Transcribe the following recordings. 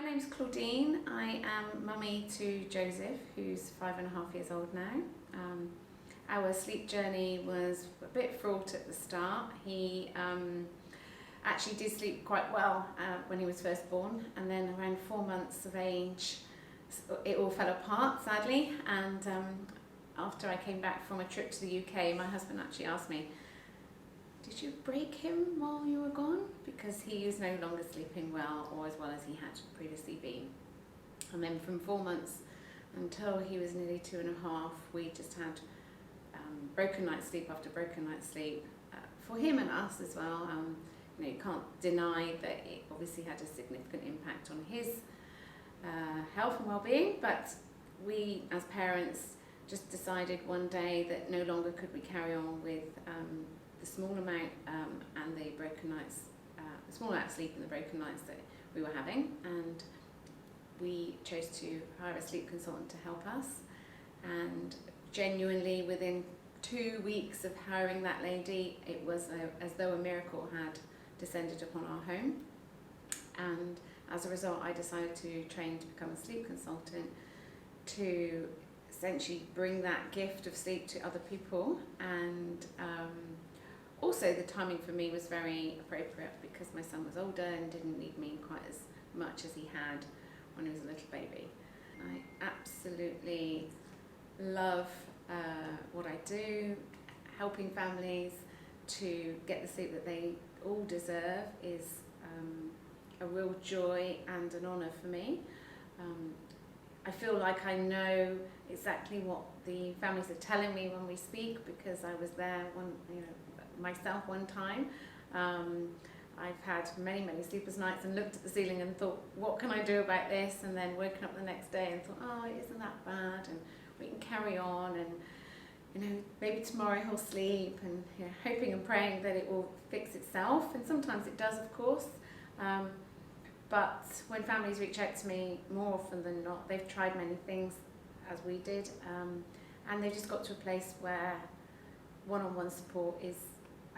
name's Claudine. I am mummy to Joseph, who's 5.5 years old now. Our sleep journey was a bit fraught at the start. He actually did sleep quite well when he was first born, and then around 4 months of age it all fell apart, sadly. And after I came back from a trip to the UK, my husband actually asked me, "Did you break him while you were gone?" Because he is no longer sleeping well, or as well as he had previously been. And then from 4 months until he was nearly 2.5, we just had broken night's sleep after broken night's sleep, for him and us as well. You can't deny that it obviously had a significant impact on his health and well-being, but we as parents just decided one day that no longer could we carry on with the small amount and the broken nights, the small amount of sleep and the broken nights that we were having, and we chose to hire a sleep consultant to help us. And genuinely, within 2 weeks of hiring that lady, it was as though a miracle had descended upon our home. And as a result, I decided to train to become a sleep consultant, to essentially bring that gift of sleep to other people. And also the timing for me was very appropriate because my son was older and didn't need me quite as much as he had when he was a little baby. I absolutely love what I do. Helping families to get the sleep that they all deserve is a real joy and an honour for me. I feel like I know exactly what the families are telling me when we speak, because I was there myself one time. I've had many sleepless nights and looked at the ceiling and thought, what can I do about this? And then woken up the next day and thought, oh, it isn't that bad, and we can carry on, and maybe tomorrow he'll sleep, and hoping and praying that it will fix itself. And sometimes it does, of course. But when families reach out to me, more often than not, they've tried many things, as we did, and they've just got to a place where one-on-one support is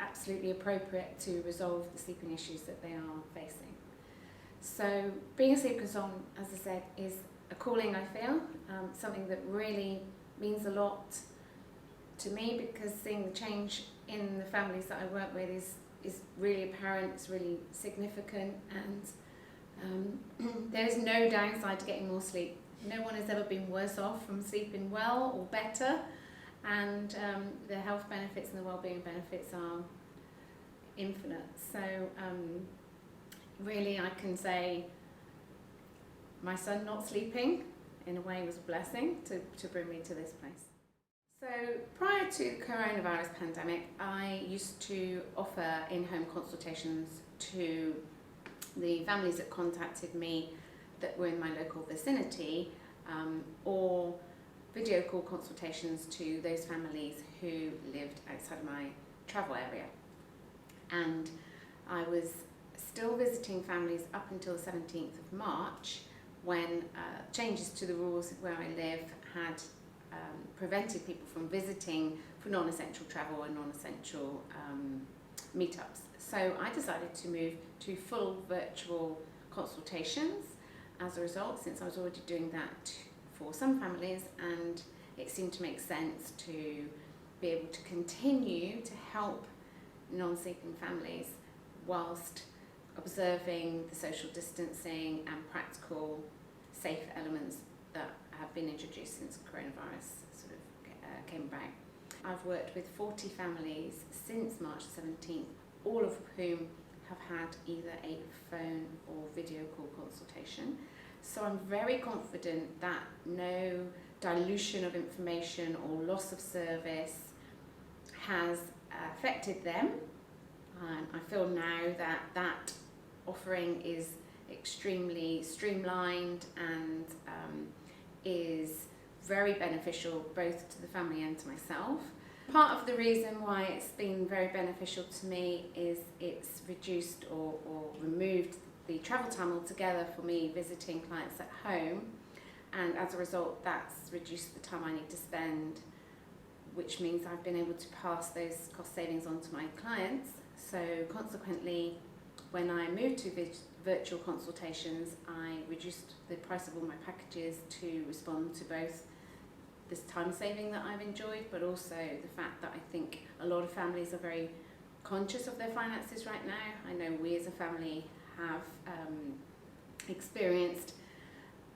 absolutely appropriate to resolve the sleeping issues that they are facing. So being a sleep consultant, as I said, is a calling, I feel, something that really means a lot to me, because seeing the change in the families that I work with is really apparent, it's really significant, and there is no downside to getting more sleep. No one has ever been worse off from sleeping well or better, and the health benefits and the well-being benefits are infinite. So really I can say my son not sleeping in a way was a blessing to bring me to this place. So prior to the coronavirus pandemic, I used to offer in-home consultations to the families that contacted me that were in my local vicinity, or video call consultations to those families who lived outside of my travel area. And I was still visiting families up until the 17th of March, when changes to the rules where I live had prevented people from visiting for non-essential travel and non-essential meetups. So I decided to move to full virtual consultations as a result, since I was already doing that for some families, and it seemed to make sense to be able to continue to help non-sleeping families whilst observing the social distancing and practical safe elements that have been introduced since coronavirus sort of came about. I've worked with 40 families since March 17th, all of whom have had either a phone or video call consultation. So I'm very confident that no dilution of information or loss of service has affected them. I feel now that that offering is extremely streamlined and is very beneficial both to the family and to myself. Part of the reason why it's been very beneficial to me is it's reduced or removed the travel time altogether for me visiting clients at home, and as a result that's reduced the time I need to spend, which means I've been able to pass those cost savings on to my clients. So consequently, when I moved to virtual consultations, I reduced the price of all my packages to respond to both this time saving that I've enjoyed, but also the fact that I think a lot of families are very conscious of their finances right now. I know we as a family have experienced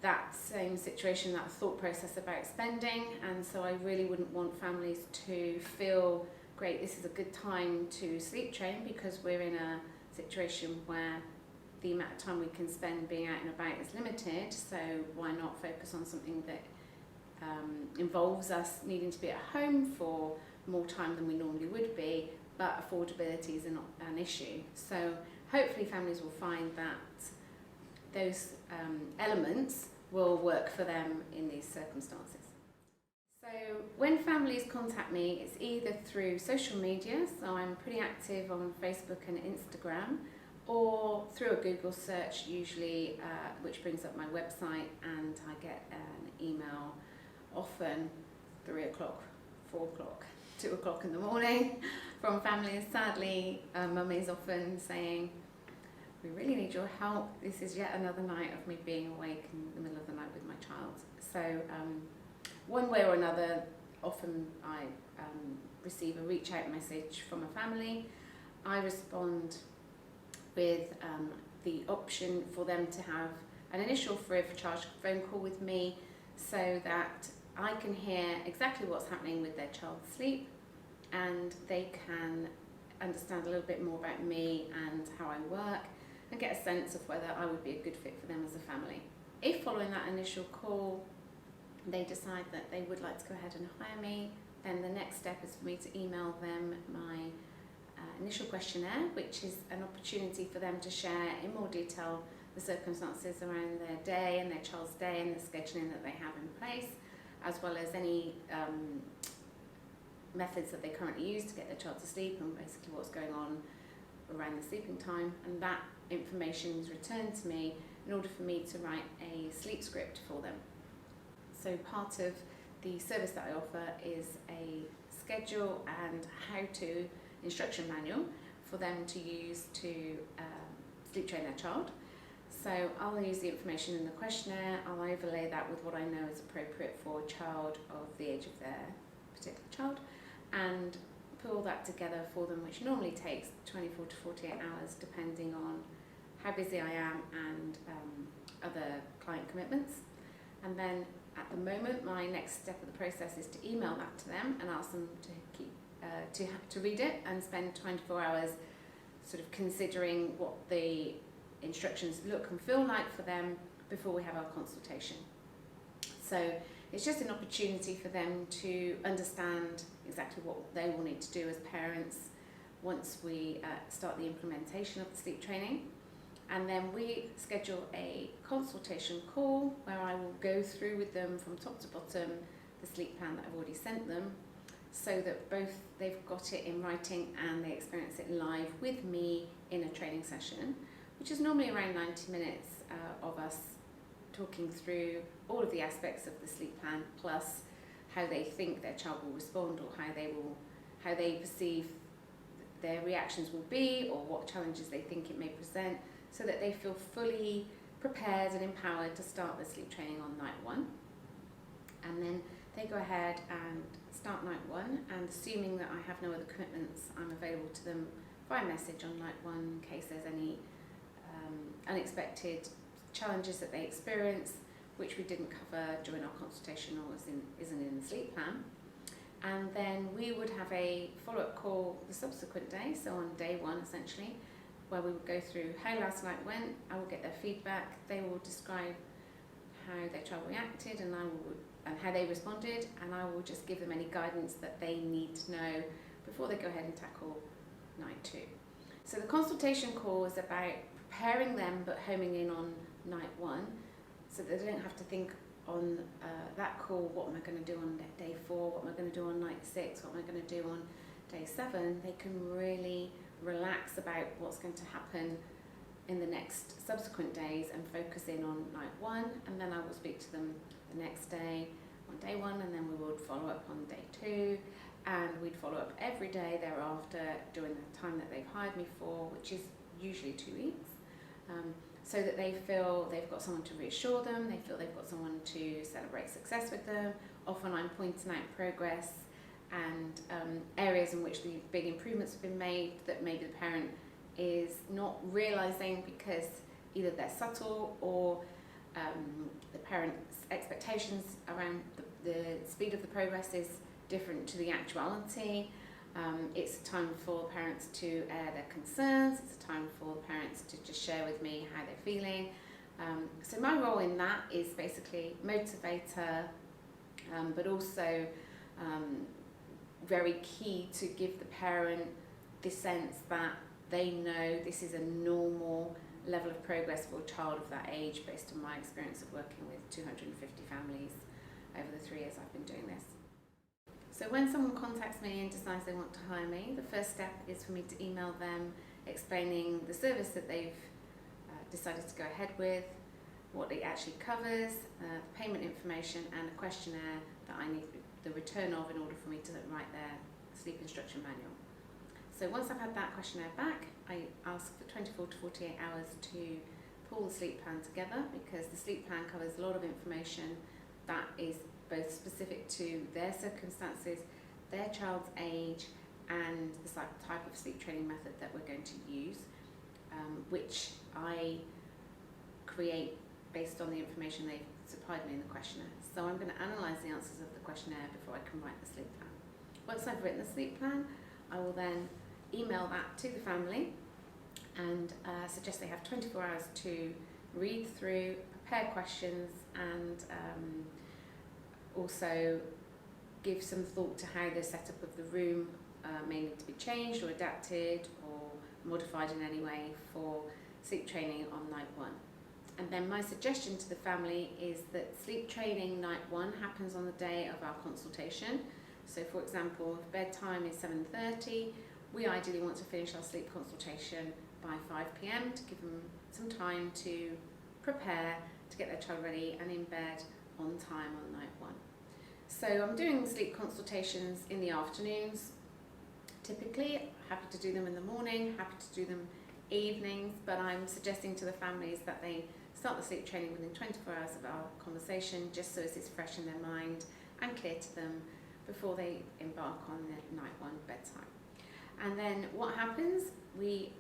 that same situation, that thought process about spending, and so I really wouldn't want families to feel, great, this is a good time to sleep train because we're in a situation where the amount of time we can spend being out and about is limited, so why not focus on something that involves us needing to be at home for more time than we normally would be, but affordability is not an issue. So hopefully families will find that those elements will work for them in these circumstances. So when families contact me, it's either through social media, so I'm pretty active on Facebook and Instagram, or through a Google search usually, which brings up my website, and I get an email often 3 o'clock, 4 o'clock, 2 o'clock in the morning from families. Sadly, mummies often saying, we really need your help. This is yet another night of me being awake in the middle of the night with my child. So one way or another, often I receive a reach out message from a family. I respond with the option for them to have an initial free of charge phone call with me, so that I can hear exactly what's happening with their child's sleep, and they can understand a little bit more about me and how I work, and get a sense of whether I would be a good fit for them as a family. If following that initial call they decide that they would like to go ahead and hire me, then the next step is for me to email them my initial questionnaire, which is an opportunity for them to share in more detail the circumstances around their day and their child's day and the scheduling that they have in place, as well as any methods that they currently use to get their child to sleep, and basically what's going on around the sleeping time. And that information is returned to me in order for me to write a sleep script for them. So part of the service that I offer is a schedule and how-to instruction manual for them to use to sleep train their child. So I'll use the information in the questionnaire, I'll overlay that with what I know is appropriate for a child of the age of their particular child, and put all that together for them, which normally takes 24 to 48 hours depending on how busy I am and other client commitments. And then at the moment, my next step of the process is to email that to them and ask them to keep to read it and spend 24 hours sort of considering what the instructions look and feel like for them before we have our consultation. So it's just an opportunity for them to understand exactly what they will need to do as parents once we start the implementation of the sleep training. And then we schedule a consultation call where I will go through with them from top to bottom the sleep plan that I've already sent them, so that both they've got it in writing and they experience it live with me in a training session, which is normally around 90 minutes of us talking through all of the aspects of the sleep plan, plus how they think their child will respond, or how they perceive their reactions will be, or what challenges they think it may present, so that they feel fully prepared and empowered to start the sleep training on night 1. And then they go ahead and start night 1, and assuming that I have no other commitments, I'm available to them via message on night 1 in case there's any unexpected challenges that they experience, which we didn't cover during our consultation or isn't in the sleep plan. And then we would have a follow-up call the subsequent day, so on day 1 essentially, where we would go through how last night went. I will get their feedback, they will describe how their child reacted and how they responded, and I will just give them any guidance that they need to know before they go ahead and tackle night 2. So the consultation call is about preparing them but homing in on night 1, so that they don't have to think on that call, what am I going to do on day 4, what am I going to do on night 6, what am I going to do on day 7. They can really relax about what's going to happen in the next subsequent days and focus in on night 1, and then I will speak to them the next day on day 1, and then we would follow up on day 2, and we'd follow up every day thereafter during the time that they've hired me for, which is usually 2 weeks. so that they feel they've got someone to reassure them, they feel they've got someone to celebrate success with them. Often I'm pointing out progress and areas in which the big improvements have been made that maybe the parent is not realising because either they're subtle or the parent's expectations around the speed of the progress is different to the actuality. It's a time for parents to air their concerns, it's a time for parents to just share with me how they're feeling. So my role in that is basically motivator, but also very key to give the parent the sense that they know this is a normal level of progress for a child of that age based on my experience of working with 250 families over the 3 years I've been doing this. So when someone contacts me and decides they want to hire me, the first step is for me to email them explaining the service that they've decided to go ahead with, what it actually covers, the payment information and a questionnaire that I need the return of in order for me to write their sleep instruction manual. So once I've had that questionnaire back, I ask for 24 to 48 hours to pull the sleep plan together, because the sleep plan covers a lot of information that is both specific to their circumstances, their child's age, and the type of sleep training method that we're going to use, which I create based on the information they've supplied me in the questionnaire. So I'm going to analyse the answers of the questionnaire before I can write the sleep plan. Once I've written the sleep plan, I will then email that to the family and suggest they have 24 hours to read through, prepare questions, and also give some thought to how the setup of the room may need to be changed or adapted or modified in any way for sleep training on night 1. And then my suggestion to the family is that sleep training night 1 happens on the day of our consultation. So for example, if bedtime is 7:30, we ideally want to finish our sleep consultation by 5 p.m. to give them some time to prepare, to get their child ready and in bed on time on night 1. So I'm doing sleep consultations in the afternoons. Typically, happy to do them in the morning, happy to do them evenings, but I'm suggesting to the families that they start the sleep training within 24 hours of our conversation, just so as it's fresh in their mind and clear to them before they embark on the night 1 bedtime. And then what happens, we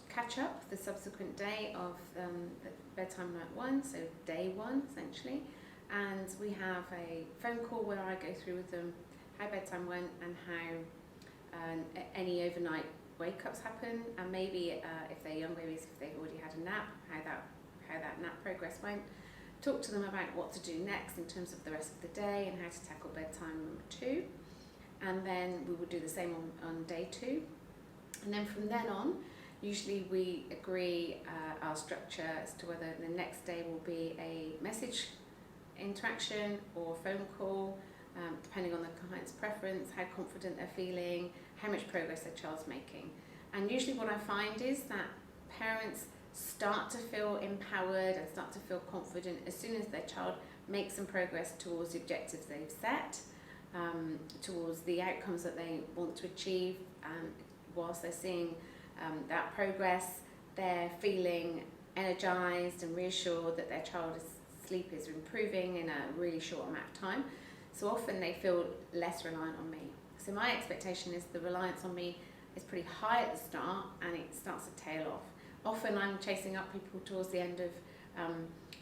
catch up the subsequent day of the bedtime night 1, so day 1 essentially, and we have a phone call where I go through with them how bedtime went and how any overnight wake-ups happen, and maybe if they're young babies, if they've already had a nap, how that nap progress went. Talk to them about what to do next in terms of the rest of the day and how to tackle bedtime number 2. And then we will do the same on day 2. And then from then on, usually we agree our structure as to whether the next day will be a message interaction or phone call, depending on the client's preference, how confident they're feeling, how much progress their child's making. And usually what I find is that parents start to feel empowered and start to feel confident as soon as their child makes some progress towards the objectives they've set, towards the outcomes that they want to achieve. Whilst they're seeing that progress, they're feeling energized and reassured that their child's sleep is improving in a really short amount of time. So often they feel less reliant on me. So my expectation is the reliance on me is pretty high at the start and it starts to tail off. Often I'm chasing up people towards the end of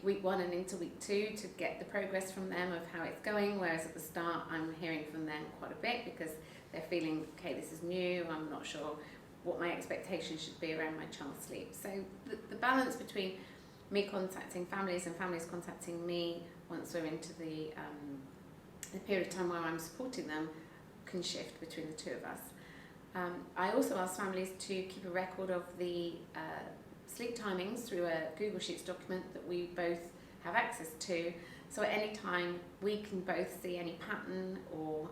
week 1 and into week 2 to get the progress from them of how it's going, whereas at the start I'm hearing from them quite a bit because they're feeling, okay, this is new, I'm not sure what my expectations should be around my child's sleep. So the balance between me contacting families and families contacting me once we're into the period of time where I'm supporting them can shift between the two of us. I also ask families to keep a record of the sleep timings through a Google Sheets document that we both have access to, so at any time we can both see any pattern or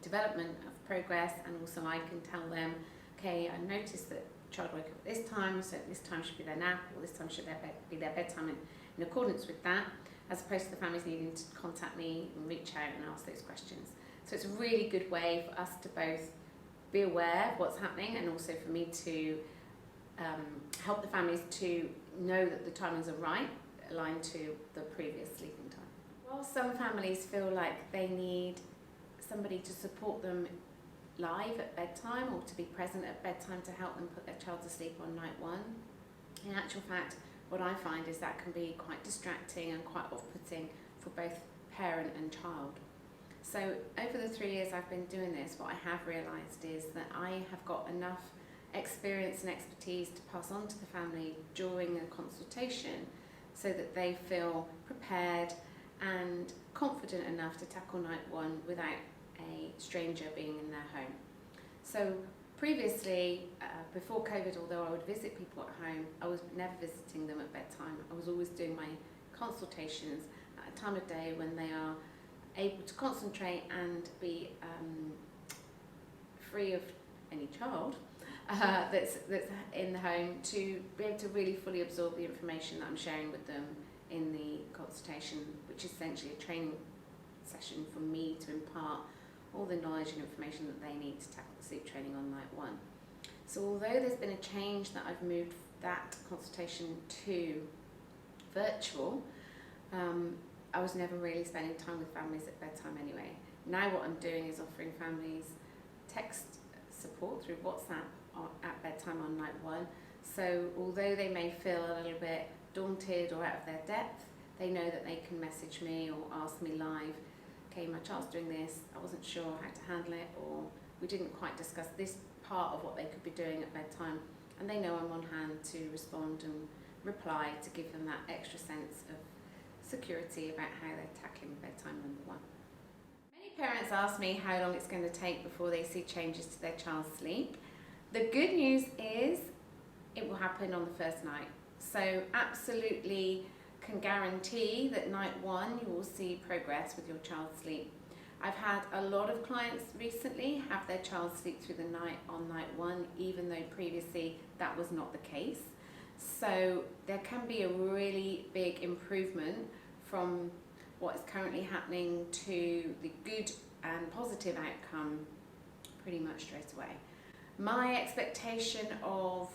development of progress, and also I can tell them, okay, I noticed that child woke up at this time, so this time should be their nap, or this time should be their bedtime in accordance with that, as opposed to the families needing to contact me and reach out and ask those questions. So it's a really good way for us to both be aware of what's happening and also for me to help the families to know that the timings are right, aligned to the previous sleeping time. While some families feel like they need somebody to support them live at bedtime or to be present at bedtime to help them put their child to sleep on night one, in actual fact, what I find is that can be quite distracting and quite off-putting for both parent and child. So over the 3 years I've been doing this, what I have realised is that I have got enough experience and expertise to pass on to the family during a consultation so that they feel prepared and confident enough to tackle night one without a stranger being in their home. So previously, before COVID, although I would visit people at home, I was never visiting them at bedtime. I was always doing my consultations at a time of day when they are able to concentrate and be free of any child that's in the home, to be able to really fully absorb the information that I'm sharing with them in the consultation, which is essentially a training session for me to impart all the knowledge and information that they need to tackle sleep training on night one. So although there's been a change that I've moved that consultation to virtual, I was never really spending time with families at bedtime anyway. Now what I'm doing is offering families text support through WhatsApp at bedtime on night one. So although they may feel a little bit daunted or out of their depth, they know that they can message me or ask me live, okay, my child's doing this, I wasn't sure how to handle it, or we didn't quite discuss this part of what they could be doing at bedtime, and they know I'm on hand to respond and reply to give them that extra sense of security about how they're tackling bedtime number one. Many parents ask me how long it's going to take before they see changes to their child's sleep. The good news is it will happen on the first night. So absolutely can guarantee that night one you will see progress with your child's sleep. I've had a lot of clients recently have their child sleep through the night on night one, even though previously that was not the case. So there can be a really big improvement from what is currently happening to the good and positive outcome pretty much straight away. My expectation of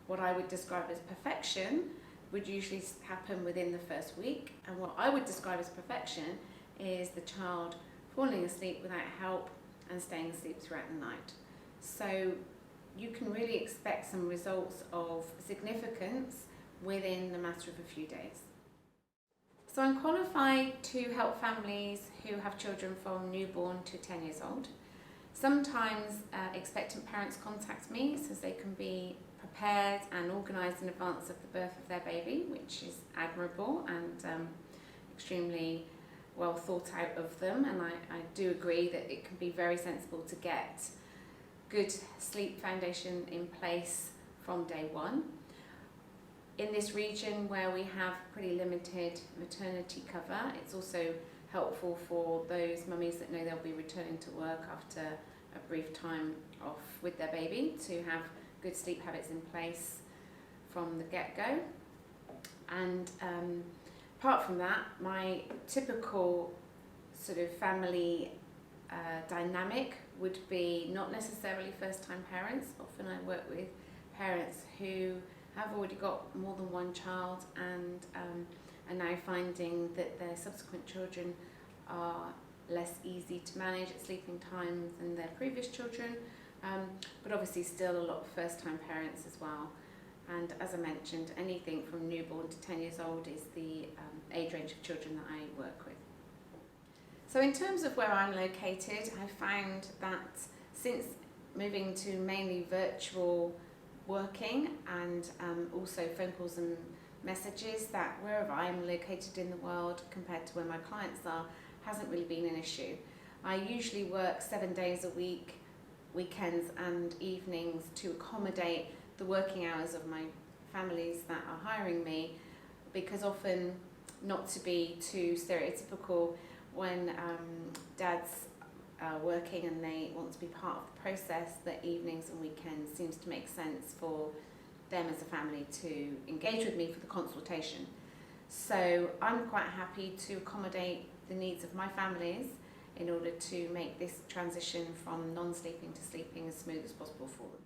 what I would describe as perfection would usually happen within the first week, and what I would describe as perfection is the child falling asleep without help and staying asleep throughout the night. So you can really expect some results of significance within the matter of a few days. So I'm qualified to help families who have children from newborn to 10 years old. Sometimes expectant parents contact me so they can be prepared and organised in advance of the birth of their baby, which is admirable and extremely well thought out of them, and I do agree that it can be very sensible to get good sleep foundation in place from day one. In this region where we have pretty limited maternity cover, it's also helpful for those mummies that know they'll be returning to work after a brief time off with their baby to have good sleep habits in place from the get-go. And apart from that, my typical sort of family dynamic would be not necessarily first-time parents. Often I work with parents who have already got more than one child and are now finding that their subsequent children are less easy to manage at sleeping time than their previous children, but obviously still a lot of first-time parents as well. And as I mentioned, anything from newborn to 10 years old is the age range of children that I work with. So in terms of where I'm located, I found that since moving to mainly virtual working and also phone calls and messages, that wherever I'm located in the world compared to where my clients are hasn't really been an issue. I usually work 7 days a week, weekends and evenings, to accommodate the working hours of my families that are hiring me, because often, not to be too stereotypical, when dads are working and they want to be part of the process, that evenings and weekends seems to make sense for them as a family to engage with me for the consultation. So I'm quite happy to accommodate the needs of my families in order to make this transition from non-sleeping to sleeping as smooth as possible for them.